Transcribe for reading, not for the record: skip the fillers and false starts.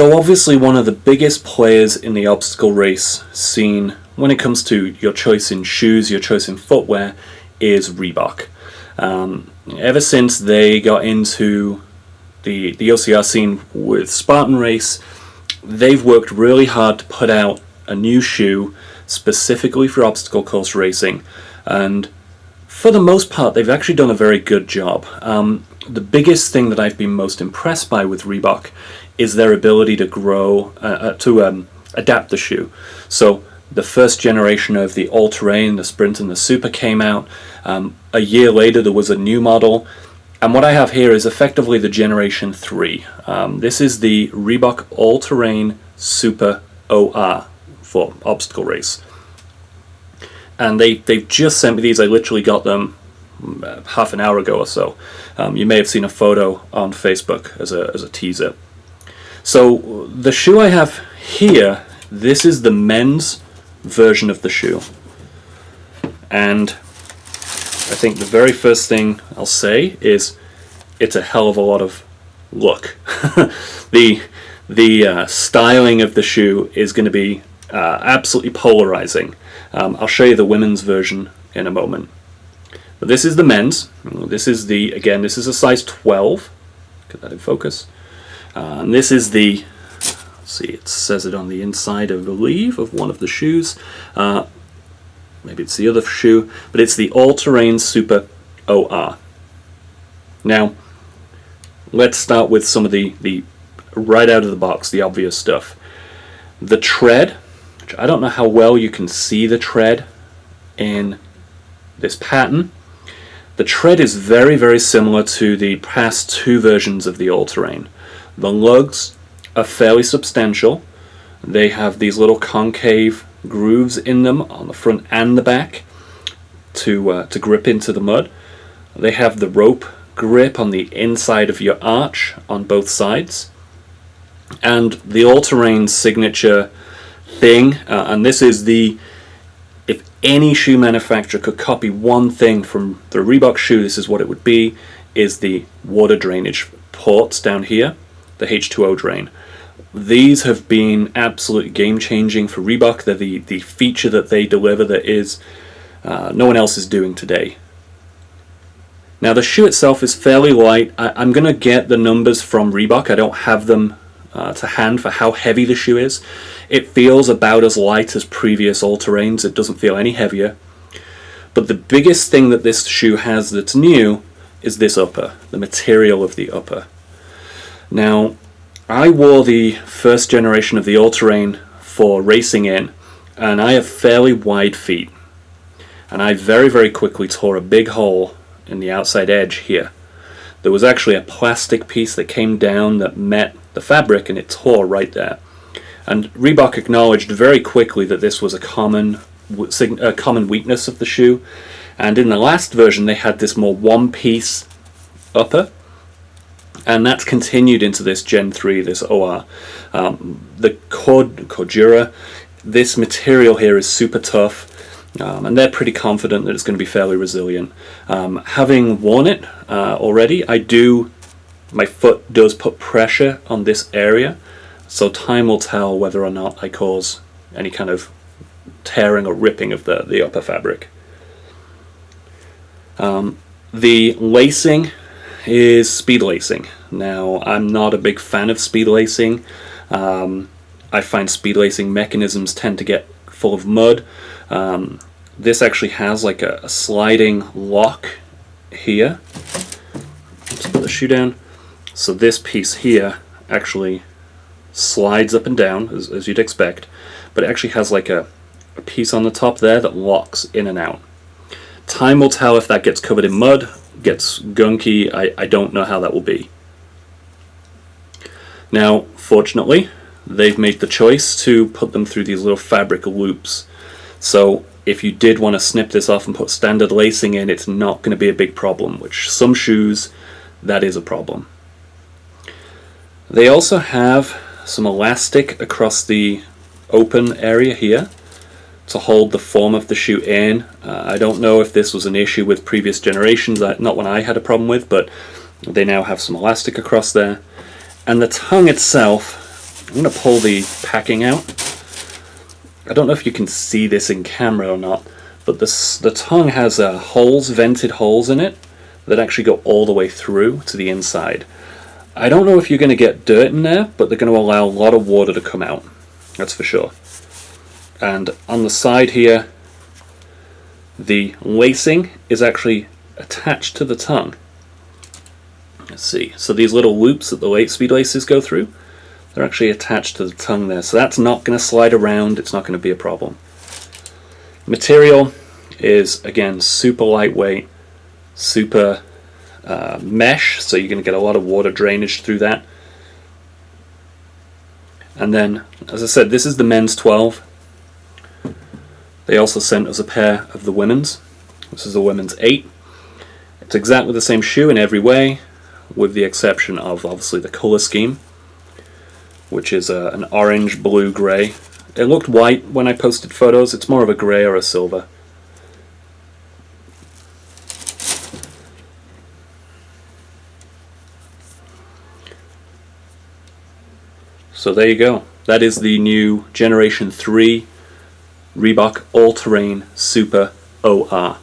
So obviously one of the biggest players in the obstacle race scene when it comes to your choice in shoes, your choice in footwear, is Reebok. Ever since they got into the OCR scene with Spartan Race, they've worked really hard to put out a new shoe specifically for obstacle course racing, and for the most part they've actually done a very good job. The biggest thing that I've been most impressed by with Reebok is their ability to grow, adapt the shoe. So the first generation of the All-Terrain, the Sprint and the Super came out. A year later there was a new model, and what I have here is effectively the Generation 3. This is the Reebok All-Terrain Super OR for obstacle race. And they've just sent me these. I literally got them half an hour ago or so. You may have seen a photo on Facebook as a teaser. So the shoe I have here, this is the men's version of the shoe. And I think the very first thing I'll say is it's a hell of a lot of look. The styling of the shoe is going to be absolutely polarizing. I'll show you the women's version in a moment. But this is the men's. This is this is a size 12. Get that in focus. And this is the, let's see, it says it on the inside, I believe, of one of the shoes. Maybe it's the other shoe, but it's the All-Terrain Super OR. Now, let's start with some of the right out of the box, the obvious stuff. The tread, which I don't know how well you can see the tread in this pattern. The tread is very, very similar to the past two versions of the All-Terrain. The lugs are fairly substantial. They have these little concave grooves in them on the front and the back to grip into the mud. They have the rope grip on the inside of your arch on both sides. And the All-Terrain signature thing, and this is if any shoe manufacturer could copy one thing from the Reebok shoe, this is what it would be, is the water drainage ports down here, the H2O drain. These have been absolutely game-changing for Reebok. They're the feature that they deliver that is no one else is doing today. Now the shoe itself is fairly light. I'm going to get the numbers from Reebok. I don't have them to hand for how heavy the shoe is. It feels about as light as previous All-Terrains. It doesn't feel any heavier. But the biggest thing that this shoe has that's new is this upper, the material of the upper. Now, I wore the first generation of the All-Terrain for racing in, and I have fairly wide feet. And I very, very quickly tore a big hole in the outside edge here. There was actually a plastic piece that came down that met the fabric, and it tore right there. And Reebok acknowledged very quickly that this was a common weakness of the shoe. And in the last version, they had this more one-piece upper. And that's continued into this Gen 3, this OR. The Cordura, this material here is super tough, and they're pretty confident that it's going to be fairly resilient. Having worn it already, my foot does put pressure on this area, so time will tell whether or not I cause any kind of tearing or ripping of the upper fabric. The lacing is speed lacing. Now, I'm not a big fan of speed lacing. I find speed lacing mechanisms tend to get full of mud. This actually has like a sliding lock here. Let's put the shoe down. So this piece here actually slides up and down, as you'd expect, but it actually has like a piece on the top there that locks in and out. Time will tell if that gets covered in mud, gets gunky. I don't know how that will be. Now, fortunately, they've made the choice to put them through these little fabric loops. So if you did want to snip this off and put standard lacing in, it's not going to be a big problem, which some shoes, that is a problem. They also have some elastic across the open area here to hold the form of the shoe in. I don't know if this was an issue with previous generations, not one I had a problem with, but they now have some elastic across there. And the tongue itself, I'm going to pull the packing out. I don't know if you can see this in camera or not, but the tongue has holes, vented holes in it, that actually go all the way through to the inside. I don't know if you're going to get dirt in there, but they're going to allow a lot of water to come out. That's for sure. And on the side here, the lacing is actually attached to the tongue. Let's see. So these little loops that the late speed laces go through, they're actually attached to the tongue there. So that's not going to slide around. It's not going to be a problem. Material is, again, super lightweight, super mesh, so you're going to get a lot of water drainage through that. And then, as I said, this is the men's 12. They also sent us a pair of the women's. This is the women's 8. It's exactly the same shoe in every way, with the exception of obviously the color scheme, which is an orange, blue, grey. It looked white when I posted photos. It's more of a grey or a silver. So there you go. That is the new Generation 3 Reebok All-Terrain Super OR.